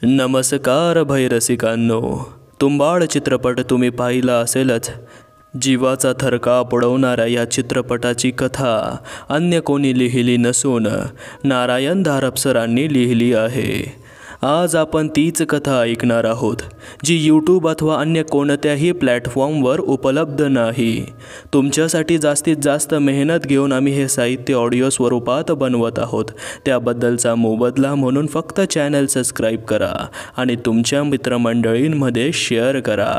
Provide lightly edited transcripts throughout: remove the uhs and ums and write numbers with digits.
नमस्कार भैरसिकांनो, तुंबाड चित्रपट तुम्ही पाहिला असेलच। जीवाचा थरकाप उडवणाऱ्या या चित्रपटाची कथा अन्य कोणी लिहिली नसून नारायण धारप सरांनी लिहिली आहे। आज आपण तीच कथा ऐकणार आहोत, जी यूट्यूब अथवा अन्य कोणत्याही प्लॅटफॉर्मवर उपलब्ध नाही। तुमच्यासाठी जास्तीत जास्त मेहनत घेऊन आम्ही हे साहित्य ऑडिओ स्वरूपात बनवत आहोत। त्याबद्दलचा मोबदला म्हणून फक्त चॅनल सबस्क्राईब करा आणि तुमच्या मित्रमंडळींमध्ये शेअर करा।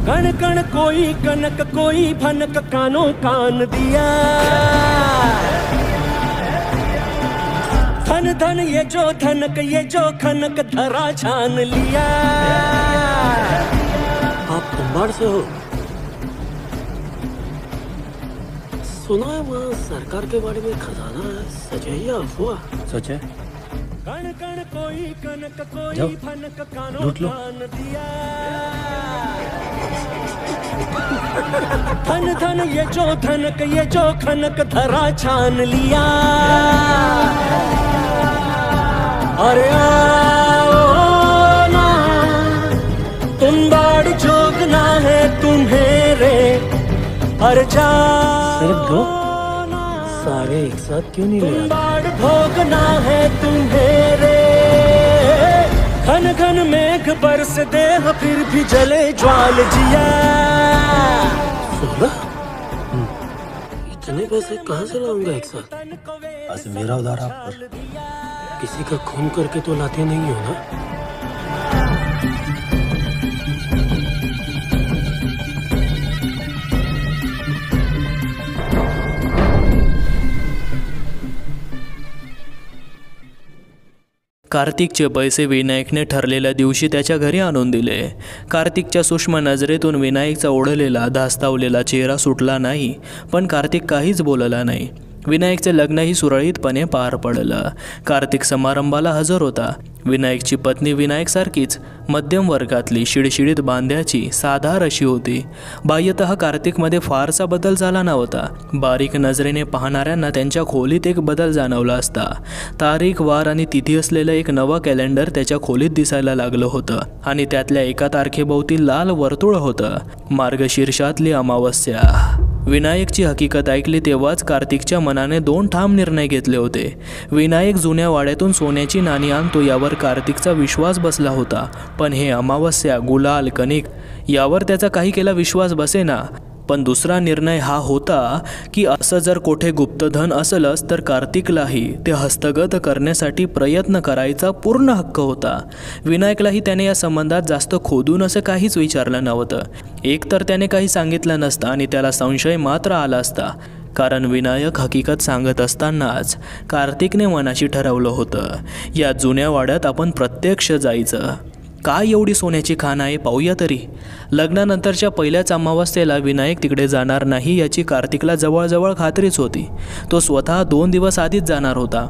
कण कण कोई कनक कोई भनक कानों कान दिया। धन धन ये जो धनक ये जो खनक धरा छान लिया। आप कुंभार से हो? सुना है वहाँ सरकार के बारे में खजाना है, सच है या अफवाह? सच है। कण कण कोई कनक कोई भनक कानों कान दिया। धन धन ये जो धनक ये जो खनक धरा छान लिया। अरे आओ ना तुंबाड़ जोगना है तुम्हें रे। अरे जा सिर्फ दो सारे एक साथ क्यों नहीं ले आते? तुंबाड़ भोगना है तुम्हें रे। घन घन मेघ बरस देह फिर भी जले ज्वाल जिया। इतने पैसे कहाँ से लाऊंगा एक साथ? आज मेरा उधार आप पर। किसी का खून करके तो लाते नहीं हो ना? कार्तिकचे पैसे विनायकने ठरलेल्या दिवशी त्याच्या घरी आणून दिले। कार्तिकच्या सूक्ष्म नजरेतून विनायकचा ओढलेला धास्तावलेला चेहरा सुटला नाही, पण कार्तिक काहीच बोलला नाही। विनायकचे लग्नही सुरळीतपणे पार पडलं। कार्तिक समारंभाला हजर होता। विनायकची पत्नी विनायकसारखीच मध्यम वर्गातली, शिडशिडीत बांध्याची, साधार अशी होती। बाह्यतः कार्तिकमध्ये फारसा बदल झाला नव्हता। बारीक नजरेने पाहणाऱ्यांना त्यांच्या खोलीत एक बदल जाणवला असता। तारीख, वार आणि तिथी असलेलं एक नवं कॅलेंडर त्याच्या खोलीत दिसायला लागलं होतं आणि त्यातल्या एका तारखेभोवती लाल वर्तुळ होतं। मार्गशीर्षातली अमावस्या। विनायकची हकीकत ऐकली तेव्हाच कार्तिकच्या मनाने दोन ठाम निर्णय घेतले होते। विनायक जुन्या वाड्यातून सोन्याची नाणी आणतो यावर कार्तिकचा विश्वास बसला होता, पण हे अमावस्या, गुलाल, कणिक यावर त्याचा काही केला विश्वास बसेना। पण दुसरा निर्णय हा होता की असं जर कोठे गुप्तधन असलंच तर कार्तिकलाही ते हस्तगत करण्यासाठी प्रयत्न करायचा पूर्ण हक्क होता। विनायकलाही त्याने या संबंधात जास्त खोदून असं काहीच विचारलं नव्हतं। एक तर त्याने काही सांगितलं नसतं आणि त्याला संशय मात्र आला असता, कारण विनायक हकीकत सांगत असतानाच कार्तिकने मनाशी ठरवलं होतं, या जुन्या वाड्यात आपण प्रत्यक्ष जायचं। काय एवढी सोन्याची खाण आहे पाहूया तरी। लग्नानंतरच्या पहिल्याच अमावस्येला विनायक तिकडे जाणार नाही याची कार्तिकला जवळजवळ खात्रीच होती। तो स्वतः 2 दिवस आधीच जाणार होता।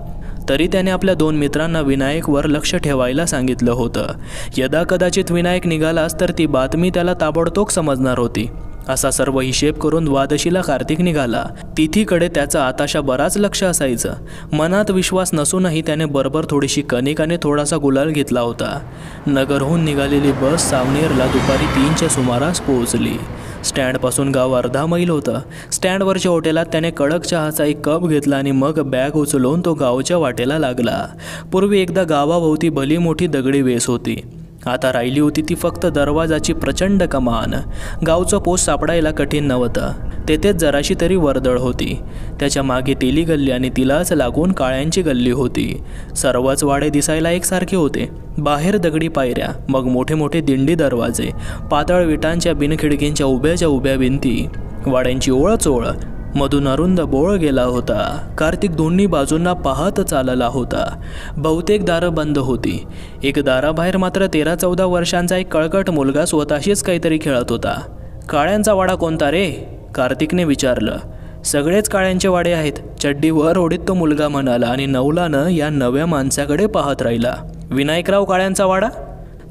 तरी त्याने आपल्या 2 मित्रांना विनायकवर लक्ष ठेवायला सांगितलं होतं। यदा कदाचित विनायक निघालास तर ती बातमी त्याला ताबडतोब समजणार होती। असा सर्व हिशेब करून द्वादशीला कार्तिक निघाला। तिथीकडे त्याचं आताशा बराच लक्ष असायचं। मनात विश्वास नसूनही त्याने बरोबर थोडीशी कणिक आणि थोडासा गुलाल घेतला होता। नगरहून निघालेली बस सावनेरला दुपारी 3च्या सुमारास पोहोचली। स्टँडपासून गाव अर्धा मैल होतं। स्टँडवरच्या हॉटेलात त्याने कडक चहाचा एक कप घेतला आणि मग बॅग उचलून तो गावच्या वाटेला लागला। पूर्वी एकदा गावाभोवती भली मोठी दगडी वेस होती, आता राहिली होती ती फक्त दरवाजाची प्रचंड कमान। गावचं पोस्ट सापडायला कठीण नव्हतं, तेथेच जराशी तरी वर्दळ होती। त्याच्या मागे तेली गल्ली आणि तिलाच लागून काळ्यांची गल्ली होती। सर्वच वाडे दिसायला एकसारखे होते। बाहेर दगडी पायऱ्या, मग मोठे मोठे दिंडी दरवाजे, पातळ विटांच्या बिनखिडकींच्या उभ्या भिंती, वाड्यांची ओळच ओळ, मधून अरुंद बोळ गेला होता. कार्तिक दोन्ही बाजूंना पाहत चालला होता. बहुतेक दारं बंद होती. एक दाराबाहेर मात्र 13-14 वर्षांचा एक कळकट मुलगा स्वतःशीच काहीतरी खेळत होता. काळ्यांचा वाडा कोणता रे? कार्तिकने विचारलं. सगळेच काळ्यांचे वाडे आहेत, चड्डीवर ओढीत तो मुलगा म्हणाला आणि नवलानं या नव्या माणसाकडे पाहत राहिला. विनायकराव काळ्यांचा वाडा?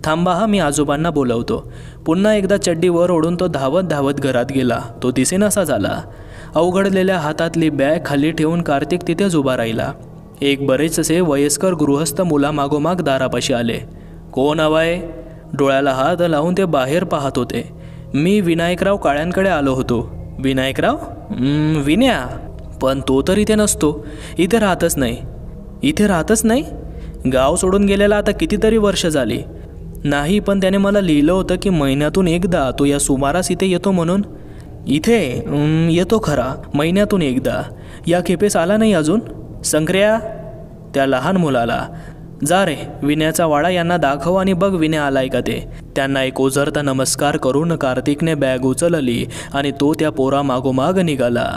थांबा हा, मी आजोबांना बोलवतो. पुन्हा एकदा चड्डीवर ओढून तो धावत धावत घरात गेला. तो दिसेनासा झाला. अवघडलेल्या हातातली बॅग खाली ठेवून कार्तिक तिथेच उभा राहिला. एक बरेचसे वयस्कर गृहस्थ मुलामागोमाग दारापाशी आले. कोण हवाय? डोळ्याला हात लावून ते बाहेर पाहत होते. मी विनायकराव काळ्यांकडे आलो होतो. विनायकराव? विन्या? पण तो तर इथे नसतो. इथे राहतच नाही. इथे राहतच नाही? गाव सोडून गेलेला आता कितीतरी वर्ष झाली. नाही, पण त्याने मला लिहिलं होतं की महिन्यातून एकदा तो या सुमारास इथे येतो म्हणून. इथे येतो खरा, महिन्यातून एकदा. या खेपेस आला नाही अजून. संक्र्या, त्या लहान मुलाला, जा रे विण्याचा वाडा यांना दाखव आणि बघ विण्या आलाय का ते. त्यांना एक ओझरता नमस्कार करून कार्तिकने बॅग उचलली आणि तो त्या पोरा मागोमाग निघाला.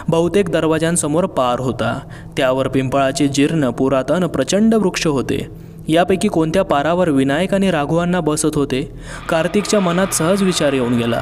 बहुतेक दरवाजांसमोर पार होता. त्यावर पिंपळाचे जीर्ण पुरातन प्रचंड वृक्ष होते. यापैकी कोणत्या पारावर विनायक आणि राघवांना बसत होते? कार्तिकच्या मनात सहज विचार येऊन गेला.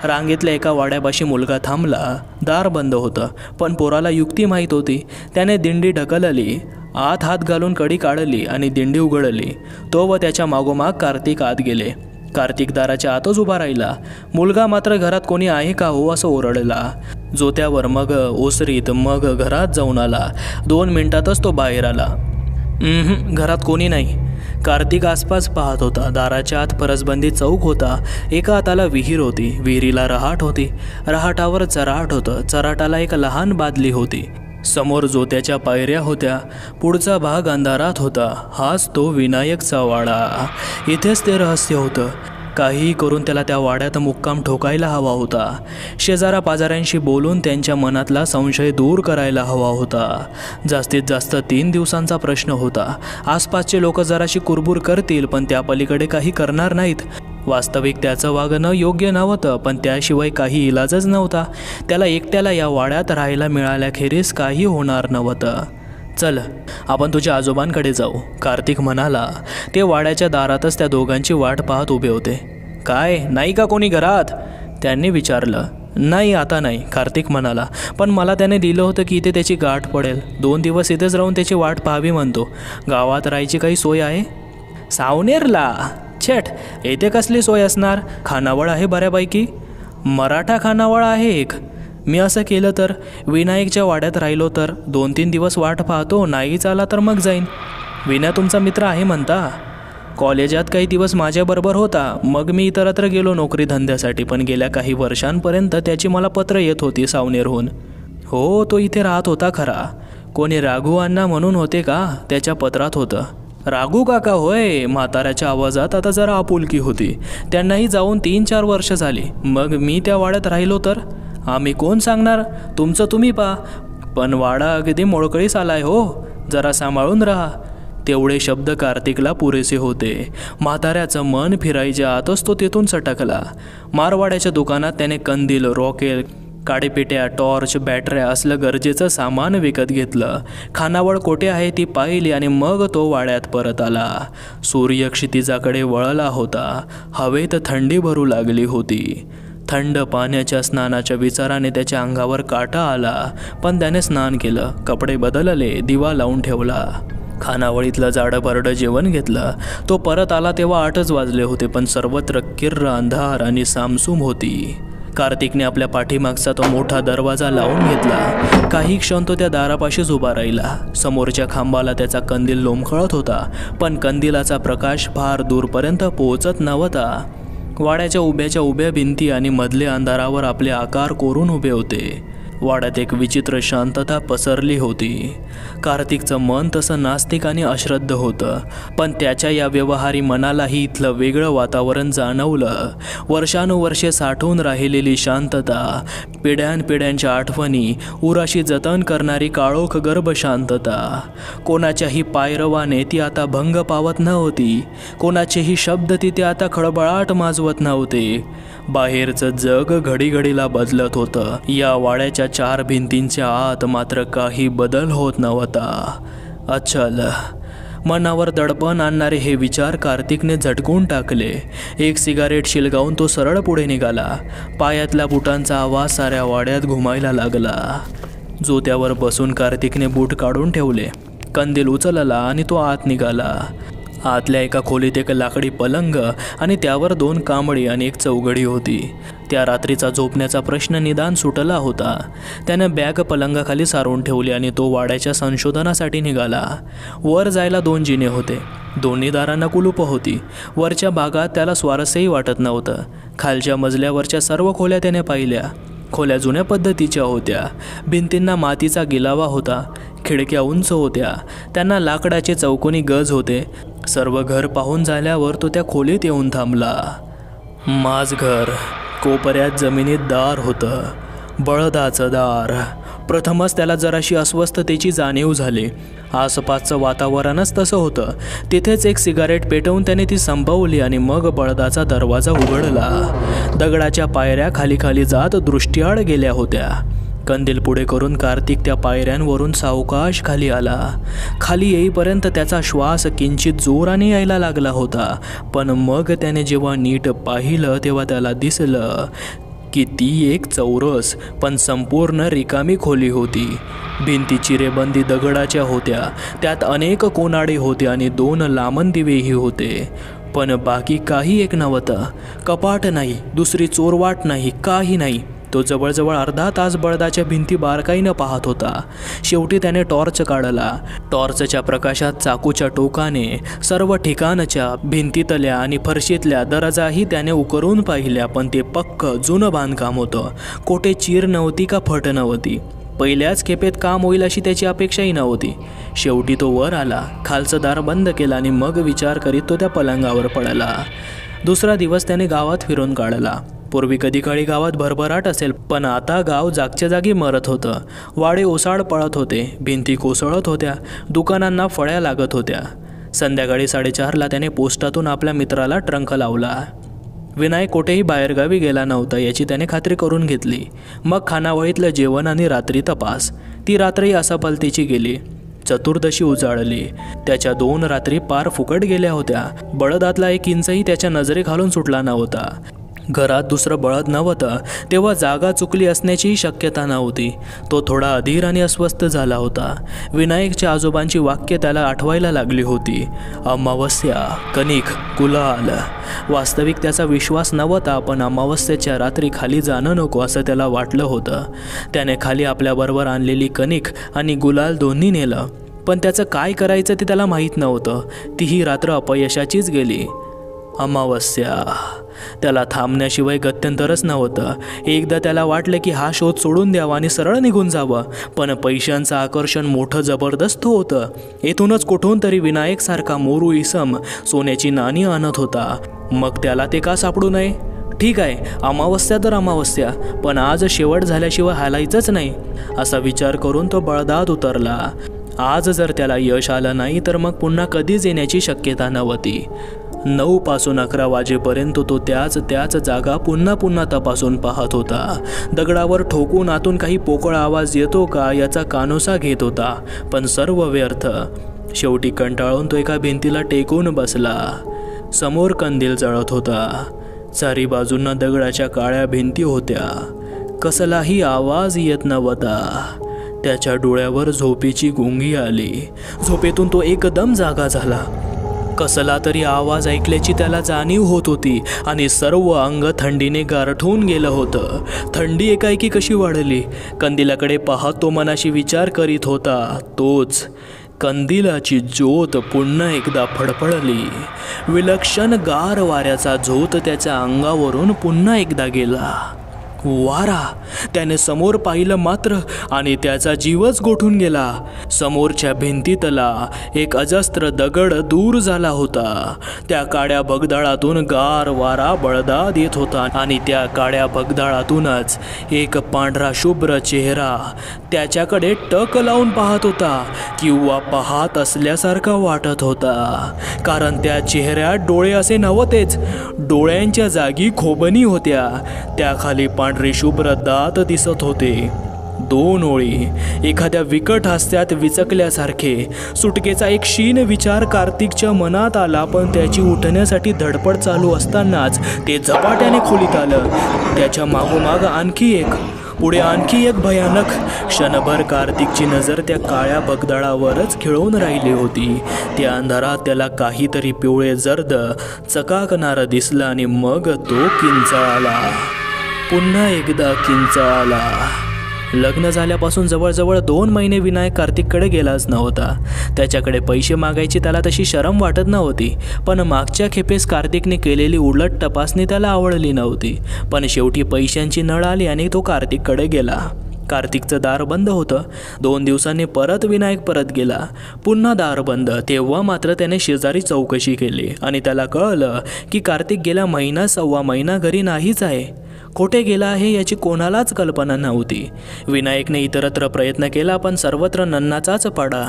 रांगेतल्या एका वाड्यापाशी मुलगा थांबला. दार बंद होतं, पण पोराला युक्ती माहीत होती. त्याने दिंडी ढकलली, आत हात घालून कडी काढली आणि दिंडी उघडली. तो व त्याच्या मागोमाग कार्तिक आत गेले. कार्तिक दाराच्या आतच उभा राहिला. मुलगा मात्र घरात कोणी आहे का हो असं ओरडला. जोत्यावर, मग ओसरीत, मग घरात जाऊन आला. 2 मिनिटातच तो बाहेर आला. घरात कोणी नाही. कार्तिक आसपास पाहत होता. दाराच्या आत फरसबंदी चौक होता. एका हाताला विहीर होती, विहिरीला रहाट होती, रहाटावर चराट होतं, चराटाला एक लहान बादली होती. समोर जोत्याच्या पायऱ्या होत्या. पुढचा भाग अंधारात होता. हाच तो विनायकचा वाडा. इथेच ते रहस्य होतं. काहीही करून त्याला त्या वाड्यात मुक्काम ठोकायला हवा होता. शेजारा पाजाऱ्यांशी बोलून त्यांच्या मनातला संशय दूर करायला हवा होता. जास्तीत जास्त 3 दिवसांचा प्रश्न होता. आसपासचे लोक जराशी कुरबुर करतील, पण त्या पलीकडे काही करणार नाहीत. वास्तविक त्याचं वागणं योग्य नव्हतं, पण त्याशिवाय काही इलाजच नव्हता. त्याला एकट्याला या वाड्यात राहायला मिळाल्याखेरीज काही होणार नव्हतं. चल, आपण तुझ्या आजोबांकडे जाऊ, कार्तिक म्हणाला. ते वाड्याच्या दारातच त्या दोघांची वाट पाहत उभे होते. काय, नाही का कोणी घरात? त्यांनी विचारलं. नाही, आता नाही, कार्तिक म्हणाला. पण मला त्याने दिलं होतं की इथे त्याची गाठ पडेल. 2 दिवस इथेच राहून त्याची वाट पाहावी म्हणतो. गावात राहायची काही सोय आहे? सावनेरला? छेट, येथे कसली सोय असणार? खानावळ आहे बऱ्यापैकी. मराठा खानावळ आहे एक. मी असं केलं तर, विनायकच्या वाड्यात राहिलो तर 2-3 दिवस वाट पाहतो, नाहीच आला तर मग जाईन. विना तुमचा मित्र आहे म्हणता? कॉलेजात काही दिवस माझ्याबरोबर होता. मग मी इतरत्र गेलो नोकरी धंद्यासाठी, पण गेल्या काही वर्षांपर्यंत त्याची मला पत्र येत होती सावनेरहून. हो, तो इथे राहत होता खरा. कोणी राघू अण्णा म्हणून होते का? त्याच्या पत्रात होतं. राघू काका होय. म्हाताऱ्याच्या आवाजात आता जरा आपुलकी होती. त्यांनाही जाऊन 3-4 वर्ष झाली. मग मी त्या वाड्यात राहिलो तर? आम्ही कोण सांगणार, तुमचं तुम्ही पा. पण वाडा अगदी मोळकळीस आलाय हो, जरा सांभाळून राहा. तेवढे शब्द कार्तिकला पुरेसे होते. म्हाताऱ्याचं मन फिरायच्या आतच तो तेथून सटकला. मारवाड्याच्या दुकानात त्याने कंदील, रॉकेल, काडेपेट्या, टॉर्च, बॅटऱ्या असलं गरजेचं सामान विकत घेतलं. खानावळ कोठे आहे ती पाहिली आणि मग तो वाड्यात परत आला. सूर्य क्षितिजाकडे वळला होता. हवेत थंडी भरू लागली होती. थंड पाण्याच्या स्नानाच्या विचाराने त्याच्या अंगावर काटा आला. पण त्याने स्नान केलं, कपडे बदलले, दिवा लावून ठेवला. खानावळीतलं जाडं भरडं जेवण घेतलं. तो परत आला तेव्हा 8च वाजले होते, पण सर्वत्र किर्र अंधार आणि सामसूम होती. कार्तिकने आपल्या पाठीमागचा तो मोठा दरवाजा लावून घेतला. काही क्षण तो त्या दारापाशीच उभा राहिला. समोरच्या खांबाला त्याचा कंदील लोंबकळत होता, पण कंदिलाचा प्रकाश फार दूरपर्यंत पोहोचत नव्हता. वाड्याच्या उभ्या भिंती आणि मधले अंधारावर आपले आकार कोरून उभे होते. वाड्यात एक विचित्र शांतता पसरली होती. कार्तिकचं मन तसं नास्तिक आणि अश्रद्ध होतं, पण त्याच्या या व्यवहारी मनालाही इथलं वेगळं वातावरण जाणवलं. वर्षानुवर्षे साठवून राहिलेली शांतता, पिढ्यानपिढ्यांच्या आठवणी, उराशी जतन करणारी काळोख गर्भ शांतता. कोणाच्याही पायरवाने ती आता भंग पावत नव्हती. कोणाचेही शब्द तिथे आता खळबळाट माजवत नव्हते. बाहेरचं जग घडीघडीला बदलत होतं. या वाड्याच्या 4 भिंतींच्या आत मात्र काही बदल होत नव्हता. अच्छल. मनावर दडपण आणणारे हे विचार कार्तिकने झटकून टाकले. एक सिगारेट शिलगावून तो सरळ पुढे निघाला. पायातल्या बुटांचा आवाज साऱ्या वाड्यात घुमायला लागला. जोत्यावर बसून कार्तिकने बूट काढून ठेवले. कंदील उचलला आणि तो आत निघाला. आतल्या एका खोलीत एक लाकडी पलंग आणि त्यावर 2 कांबळी आणि एक चौघडी होती. त्या रात्रीचा झोपण्याचा प्रश्न निदान सुटला होता. त्याने बॅग पलंगाखाली सारून ठेवली आणि तो वाड्याच्या संशोधनासाठी निघाला. वर जायला 2 जिने होते. दोन्ही दारांना कुलूप होती. वरच्या भागात त्याला स्वारस्यही वाटत नव्हतं. खालच्या मजल्यावरच्या सर्व खोल्या त्याने पाहिल्या. खोल्या जुन्या पद्धतीच्या होत्या. भिंतींना मातीचा गिलावा होता. खिडक्या उंच होत्या. त्यांना लाकडाचे चौकोनी गज होते. सर्व घर पाहून झाल्यावर तो त्या खोलीत येऊन थांबला. माझ घर. कोपऱ्यात जमिनीत दार होतं. बळदाचं दार. प्रथमच त्याला जराशी अस्वस्थतेची जाणीव झाली. आसपासचं वातावरणच तसं होतं. तिथेच एक सिगारेट पेटवून त्याने ती संपवली आणि मग बळदाचा दरवाजा उघडला. दगडाच्या पायऱ्या खाली खाली जात दृष्टीआड गेल्या होत्या. कंदील पुढे करून कार्तिक त्या पायऱ्यांवरून सावकाश खाली आला. खाली येईपर्यंत त्याचा श्वास किंचित जोराने यायला लागला होता. पण मग त्याने जेव्हा नीट पाहिलं तेव्हा त्याला दिसलं की ती एक चौरस पण संपूर्ण रिकामी खोली होती. भिंती चिरेबंदी दगडाच्या होत्या. त्यात अनेक कोनाडे होते आणि 2 लांबण दिवेही होते. पण बाकी काही एक नव्हतं. कपाट नाही, दुसरी चोरवाट नाही, काही नाही. तो जवळजवळ अर्धा तास बळदाच्या भिंती बारकाईनं पाहत होता. शेवटी त्याने टॉर्च काढला. टॉर्चच्या प्रकाशात चाकूच्या टोकाने सर्व ठिकाणच्या भिंतीतल्या आणि फरशीतल्या दरजाही त्याने उकरून पाहिल्या. पण ते पक्क जुनं बांधकाम होतं. कोठे चीर नव्हती का फट नव्हती. पहिल्याच खेपेत काम होईल अशी त्याची अपेक्षाही नव्हती. शेवटी तो वर आला. खालचं दार बंद केलं आणि मग विचार करीत तो त्या पलंगावर पडला. दुसरा दिवस त्याने गावात फिरून काढला. पूर्वी कधी काळी गावात भरभराट असेल, पण आता गाव जागच्या जागी मरत होतं. वाडे ओसाड पळत होते. भिंती कोसळत होत्या. दुकानांना फळ्या लागत होत्या. संध्याकाळी 4:30ला त्याने पोस्टातून आपल्या मित्राला ट्रंक लावला. विनायक कोठेही बाहेरगावी गेला नव्हता याची त्याने खात्री करून घेतली. मग खानावळीतलं जेवण आणि रात्री तपास. ती रात्रही आसापालतीची गेली. चतुर्दशी उजाडली. त्याच्या 2 रात्री पार फुकट गेल्या होत्या. बळदातला 1 इंचही त्याच्या नजरेखालून सुटला नव्हता. घरात दुसरं बळद नव्हतं. तेव्हा जागा चुकली असण्याचीही शक्यता नव्हती. तो थोडा अधीर आणि अस्वस्थ झाला होता. विनायकच्या आजोबांची वाक्य त्याला आठवायला लागली होती. अमावस्या, कणिक, गुलाल. वास्तविक त्याचा विश्वास नव्हता, पण अमावस्येच्या रात्री खाली जाणं नको असं त्याला वाटलं होतं. त्याने खाली आपल्याबरोबर आणलेली कणिक आणि गुलाल दोन्ही नेलं. पण त्याचं काय करायचं ते त्याला माहीत नव्हतं. तीही रात्र अपयशाचीच गेली. अमावस्या. त्याला थांबण्याशिवाय गत्यंतरच नव्हतं. एकदा त्याला वाटलं की हा शोध सोडून द्यावा आणि सरळ निघून जावं. पण पैशांचं आकर्षण मोठं जबरदस्त होतं. येथूनच कुठून तरी विनायकसारखा मोरू इसम सोन्याची नाणी आणत होता. मग त्याला ते का सापडू नये? ठीक आहे, अमावस्या तर अमावस्या, पण आज शेवट झाल्याशिवाय हालायचंच नाही असा विचार करून तो बळदात उतरला. आज जर त्याला यश आलं नाही तर मग पुन्हा कधीच येण्याची शक्यता नव्हती. 9 पासून 11 वाजेपर्यंत तो त्याच जागा पुन्हा तपासून पाहत होता. दगडावर ठोकून आतून काही पोकळ आवाज येतो का याचा कानोसा घेत होता, पण सर्व व्यर्थ. शेवटी कंटाळून तो एका भिंतीला टेकून बसला. समोर कंदील जळत होता. चारी बाजूंना दगडाच्या काळ्या भिंती होत्या. कसलाही आवाज येत नव्हता. त्याच्या डोळ्यावर झोपेची गुंगी आली. झोपेतून तो एकदम जागा झाला. कसला तरी आवाज ऐकल्याची त्याला जाणीव होत होती आणि सर्व अंग थंडीने गारठून गेलं होतं. थंडी एकाएकी कशी वाढली. कंदिलाकडे पाहत तो मनाशी विचार करीत होता. तोच कंदिलाची ज्योत पुन्हा एकदा फडफडली. विलक्षण गार वाऱ्याचा झोत त्याच्या अंगावरून पुन्हा एकदा गेला. वारा! त्याने समोर पाहिलं मात्र आणि त्याचा जीवच गोठून गेला. समोरच्या भिंतीतला एक अजस्त्र दगड दूर झाला होता. त्या काड्या भगदाळातून गार वारा बळदात येत होता आणि त्या काड्या भगदाळातूनच एक पांढरा शुभ्र चेहरा त्याच्याकडे टक लावून पाहत होता किंवा पाहत असल्यासारखा वाटत होता. कारण त्या चेहऱ्यात डोळे असे नव्हतेच, डोळ्यांच्या जागी खोबणी होत्या. त्याखाली पांढरे शुभ्र दात दिसत होते. 2 ओळी एखाद्या विकट हास्यात विचकल्यासारखे. सुटकेचा एक क्षीण विचार कार्तिकच्या मनात आला, पण त्याची उठण्यासाठी धडपड चालू असतानाच ते झपाट्याने खोलीत आलं. त्याच्या मागोमाग आणखी एक, पुढे आणखी एक भयानक. क्षणभर कार्तिकची नजर त्या काळ्या भगदाळावरच खिळून राहिली होती. त्या अंधारात त्याला काहीतरी पिवळे जर्द चकाकणारं दिसलं आणि मग तो किंचाळला. पुन्हा एकदा किंचाळला. लग्न झाल्यापासून जवळजवळ 2 महिने विनायक कार्तिककडे गेलाच नव्हता. त्याच्याकडे पैसे मागायची त्याला तशी शरम वाटत नव्हती, पण मागच्या खेपेस कार्तिकने केलेली उलट तपासणी त्याला आवडली नव्हती. पण शेवटी पैशांची नळ आली आणि तो कार्तिककडे गेला. कार्तिकचं दार बंद होतं. 2 दिवसांनी परत विनायक परत गेला. पुन्हा दार बंद. तेव्हा मात्र त्याने शेजारी चौकशी केली आणि त्याला कळलं की कार्तिक गेला महिना सव्वा महिना घरी नाहीच आहे. कोठे गेला आहे याची कोणालाच कल्पना नव्हती. विनायकने इतरत्र प्रयत्न केला, पण सर्वत्र नन्नाचाच पाडा.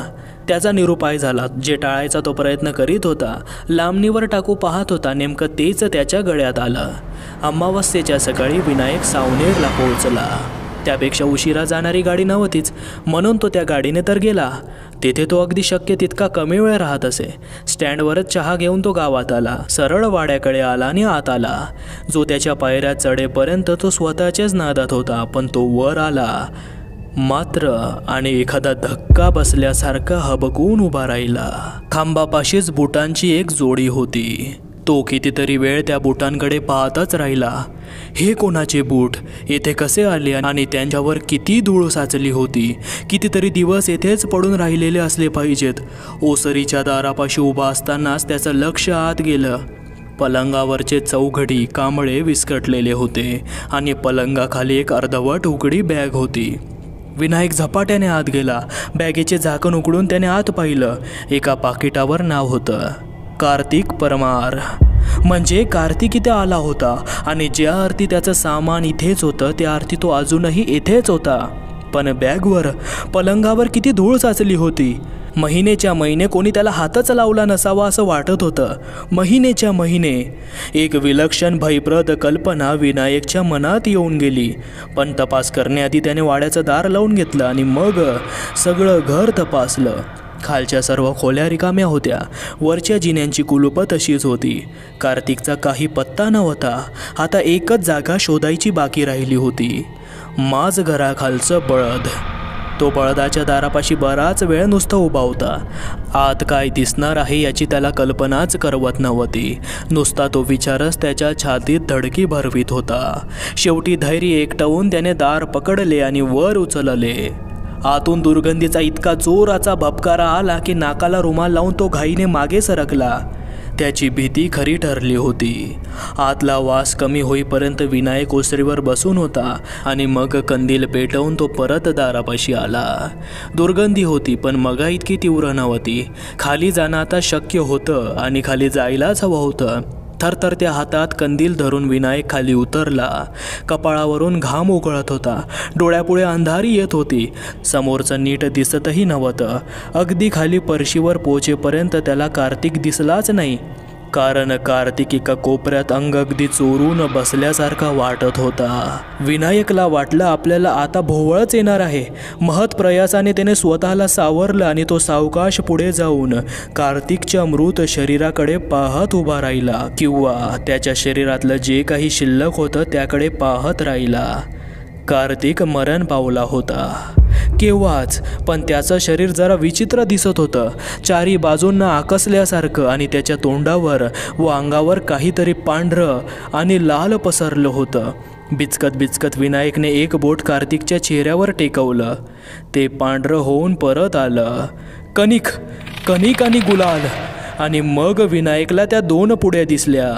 त्याचा निरुपाय झाला. जे टाळायचा तो प्रयत्न करीत होता, लांबणीवर टाकू पाहत होता, नेमकं तेच त्याच्या गळ्यात आलं. अमावस्येच्या सकाळी विनायक सावनेरला पोहोचला. त्यापेक्षा उशिरा जाणारी गाडी नव्हतीच, म्हणून तो त्या गाडीने तर गेला. तेथे तो अगदी शक्य तितका कमी वेळ राहत असे. स्टँडवरच चहा घेऊन तो गावात आला. सरळ वाड्याकडे आला आणि आत आला. जो त्याच्या पायऱ्या चढेपर्यंत तो स्वतःच्याच नादात होता, पण तो वर आला मात्र आणि एखादा धक्का बसल्यासारखा हबकून उभा राहिला. खांबापाशीच बुटांची एक जोडी होती. तो कितीतरी वेळ त्या बुटांकडे पाहतच राहिला. हे कोणाचे बूट? येथे कसे आले आणि त्यांच्यावर किती धूळ साचली होती? कितीतरी दिवस येथेच पडून राहिलेले असले पाहिजेत. ओसरीच्या दारापाशी उभा असतानाच त्याचं लक्ष आत गेलं. पलंगावरचे चौघडी कांबळे विस्कटलेले होते आणि पलंगाखाली एक अर्धवट उघडी बॅग होती. विनायक झपाट्याने आत गेला. बॅगेचे झाकण उघडून त्याने आत पाहिलं. एका पाकिटावर नाव होतं, कार्तिक परमार. म्हणजे कार्तिक इथे आला होता आणि ज्या अर्थी त्याचं सामान इथेच होतं त्या अर्थी तो अजूनही इथेच होता. पण बॅगवर, पलंगावर किती धूळ साचली होती. महिनेच्या महिने कोणी त्याला हातच लावला नसावा असं वाटत होतं. महिनेच्या महिने. एक विलक्षण भयप्रद कल्पना विनायकच्या मनात येऊन गेली. पण तपास करण्याआधी त्याने वाड्याचं दार लावून घेतलं आणि मग सगळं घर तपासलं. खालच्या सर्व खोल्या रिकाम्या होत्या. वरच्या जिन्यांची कुलूपं तशीच होती. कार्तिकचा काही पत्ता नव्हता. आता एकच जागा शोधायची बाकी राहिली होती, माझ घराखालचं बळद. तो बळदाच्या दारापाशी बराच वेळ नुसता उभा होता. आत काय दिसणार आहे याची त्याला कल्पनाच करवत नव्हती. नुसता तो विचारच त्याच्या छातीत धडकी भरवीत होता. शेवटी धैर्य एकटवून त्याने दार पकडले आणि वर उचलले. आतून दुर्गंधीचा इतका जोराचा भपकारा आला की नाकाला रुमाल लावून तो घाईने मागे सरकला. त्याची भीती खरी ठरली होती. आतला वास कमी होईपर्यंत विनायक ओसरीवर बसून होता आणि मग कंदील पेटवून तो परत दारापाशी आला. दुर्गंधी होती, पण मगा इतकी तीव्र नव्हती. खाली जाणं आता शक्य होतं आणि खाली जायलाच हवं होतं. थरथरत्या हातात कंदील धरून विनायक खाली उतरला. कपाळावरून घाम उकळत होता. डोळ्यापुढे अंधारी येत होती. समोरचं नीट दिसतही नव्हतं. अगदी खाली परशीवर पोहोचेपर्यंत त्याला कार्तिक दिसलाच नाही. कारण कार्तिक एका कोपऱ्यात अंग अगदी चोरून बसल्यासारखा वाटत होता. विनायकला वाटलं आपल्याला आता भोवळच येणार आहे. महत् प्रयासाने त्याने स्वतःला सावरलं आणि तो सावकाश पुढे जाऊन कार्तिकच्या मृत शरीराकडे पाहत उभा राहिला, किंवा त्याच्या शरीरातलं जे काही शिल्लक होतं त्याकडे पाहत राहिला. कार्तिक मरण पावला होता केव्हाच, पण त्याचं शरीर जरा विचित्र दिसत होतं. चारी बाजूंना आकसल्यासारखं आणि त्याच्या तोंडावर व अंगावर काहीतरी पांढरं आणि लाल पसरलं होतं. बिचकत बिचकत विनायकने एक बोट कार्तिकच्या चेहऱ्यावर टेकवलं. ते पांढरं होऊन परत आलं. कणिक, कणिक आणि गुलाल. आणि मग विनायकला त्या 2 पुड्या दिसल्या.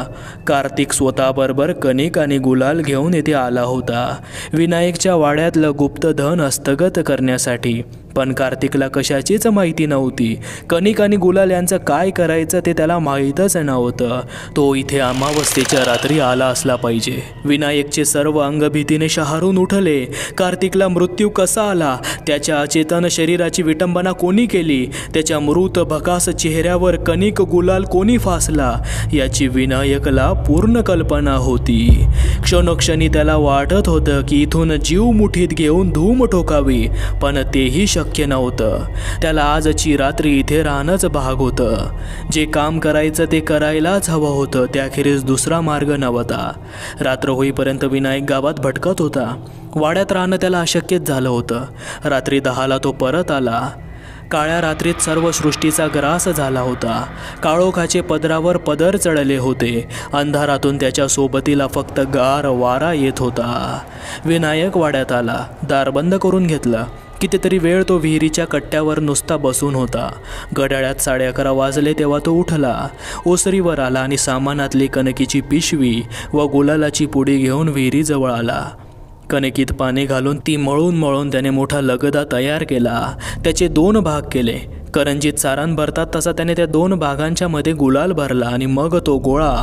कार्तिक स्वतःबरोबर कणिक आणि गुलाल घेऊन येथे आला होता विनायकच्या वाड्यातलं गुप्त धन हस्तगत करण्यासाठी. पण कार्तिकला कशाचीच माहिती नव्हती. कणिक आणि गुलाल यांचं काय करायचं ते त्याला माहीतच नव्हतं. तो इथे अमावस्येच्या रात्री आला असला पाहिजे. विनायकचे सर्व अंग भीतीने शहारून उठले. कार्तिकला मृत्यू कसा आला, त्याच्या अचेतन शरीराची विटंबना कोणी केली, त्याच्या मृत भकास चेहऱ्यावर कणिक गुलाल कोणी फासला, याची विनायकला पूर्ण कल्पना होती. क्षणोक्षणी त्याला वाटत होतं की इथून जीव मुठीत घेऊन धूम ठोकावी, पण तेही शक्य नव्हतं. त्याला आजची रात्री इथे राहणंच भाग होतं. जे काम करायचं ते करायलाच हवं होतं, त्याखेरीज दुसरा मार्ग नव्हता. रात्र होईपर्यंत विनायक गावात भटकत होता. वाड्यात राहणं त्याला अशक्यच झालं होतं. रात्री 10ला तो परत आला. काळ्या रात्रीत सर्व सृष्टीचा ग्रास झाला होता. काळोखाचे पदरावर पदर चढले होते. अंधारातून त्याच्या सोबतीला फक्त गार वारा येत होता. विनायक वाड्यात आला. दार बंद करून घेतलं. कितीतरी वेळ तो विहिरीच्या कट्ट्यावर नुसता बसून होता. घड्याळात 11:30 वाजले तेव्हा तो उठला. ओसरीवर आला आणि सामानातली कणकीची पिशवी व गुलालाची पुडी घेऊन विहिरीजवळ आला. कणकीत पाणी घालून ती मळून त्याने मोठा लगदा तयार केला. त्याचे 2 भाग केले. करंजीत सारण भरतात तसा त्याने त्या 2 भागांच्या मध्ये गुलाल भरला आणि मग तो गोळा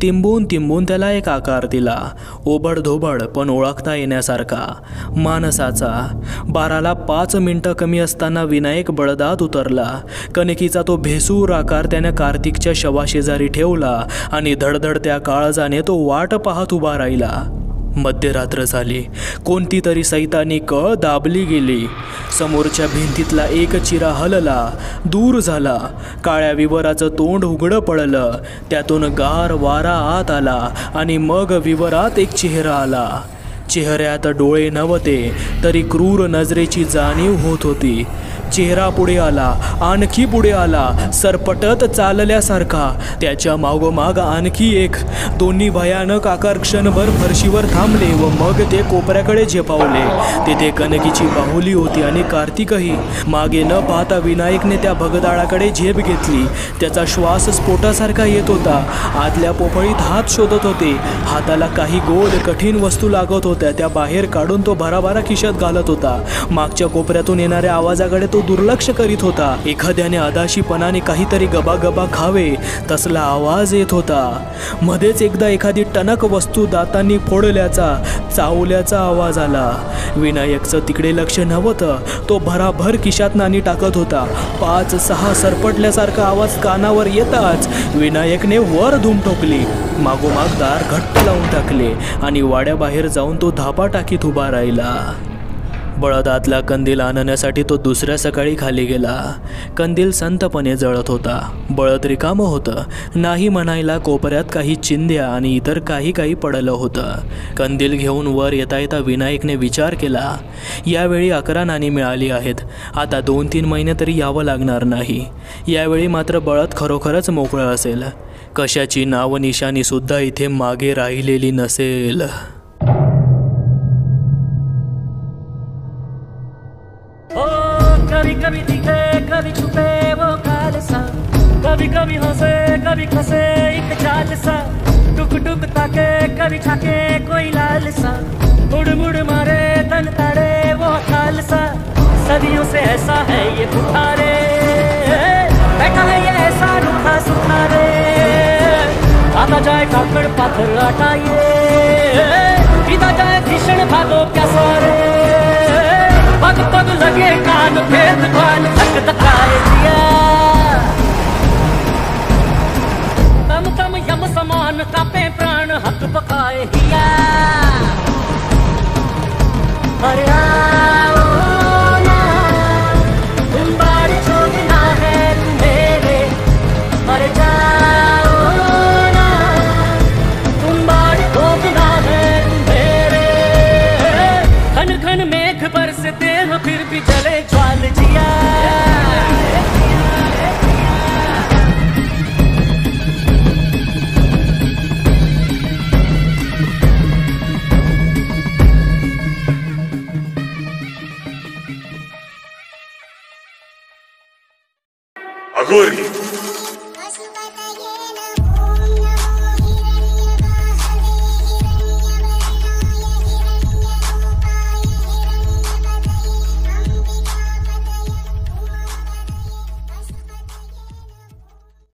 तिंबून त्याला एक आकार दिला. ओबडधोबड पण ओळखता येण्यासारखा, माणसाचा. 12ला 5 मिनिटं कमी असताना विनायक बडदात उतरला. कणकीचा तो भेसूर आकार त्याने कार्तिकच्या शवाशेजारी ठेवला आणि धडधडत्या काळजाने तो वाट पाहत उभा राहिला. मध्यरात्र झाली. कोणती तरी सैतानी कळ दाबली गेली. समोरच्या भिंतीतला एक चिरा हलला, दूर झाला. काळ्या विवराचं तोंड उघडं पडलं. त्यातून गार वारा आत आला आणि मग विवरात एक चेहरा आला. चेहऱ्यात डोळे नव्हते तरी क्रूर नजरेची जाणीव होत होती. चेहरा पुढे आला, आणखी पुढे आला, सरपटत चालल्यासारखा. त्याच्या मागोमाग आणखी एक. दोन्ही भयानक आकार क्षणभर फरशीवर थांबले व मग ते कोपऱ्याकडे झेपावले. तिथे कणकीची बाहुली होती आणि कार्तिकही. मागे न पाहता विनायकने त्या भगदाळाकडे झेप घेतली. त्याचा श्वास स्फोटासारखा येत होता. आतल्या पोफळीत हात शोधत होते. हाताला काही गोल कठीण वस्तू लागत होत्या. त्या बाहेर काढून तो भराभरा खिशात घालत होता. मागच्या कोपऱ्यातून येणाऱ्या आवाजाकडे तो दुर्लक्ष करीत होता. एखाद्याने अदाशीपणाने काहीतरी गबागबा खावे तसला आवाज येत होता. मध्येच एकदा एखादी टणक वस्तू दातांनी फोडल्याचा, चावल्याचा आवाज आला. विनायकचं तिकडे लक्ष नव्हतं. तो भराभर खिशात नाणी टाकत होता. 5-6 सरपटल्यासारखा आवाज कानावर येताच विनायकने वर धूम ठोकली. मागोमाग दार घट्ट लावून टाकले आणि वाड्याबाहेर जाऊन तो धापा टाकीत उभा राहिला. बळदातला कंदील आणण्यासाठी तो दुसऱ्या सकाळी खाली गेला. कंदील संतपणे जळत होता. बळद रिकामं होतं. नाही म्हणायला कोपऱ्यात काही चिंध्या आणि इतर काही पडलं होतं. कंदील घेऊन वर येता विनायकने विचार केला, यावेळी 11 नाणी मिळाली आहेत. आता 2-3 महिने तरी यावं लागणार नाही. यावेळी मात्र बळद खरोखरच मोकळं असेल. कशाची नावनिशाणीसुद्धा इथे मागे राहिलेली नसेल. कभी कभी दिखे कभी छुपे वो काल सा, कभी कभी हंसे कभी खसे एक चाल सा, टुक टुक ताके कभी छाके कोई लाल सा, मुड़ मुड़ मारे तन ताड़े वो काल सा, सदियों से ऐसा है ये पुकारे, बैठा है ये ऐसा रूखा सुखारे, आता जाए काकड़ पाथर हटाइए, पीता जाए भीषण भागो क्या सारे, पग पग लगे कान भेद बाल धक धकाए दिया, तम तम यम समान कापे प्राण हक पकाए दिया, अरे आओ ना तुम बाड़ी छोड़ना है मेरे, अरे जाओ ना तुम बाड़ी छोड़ना है मेरे, घन घन मेघ बरसते हैं फिर भी जले ज्वाल जिया, अघोरी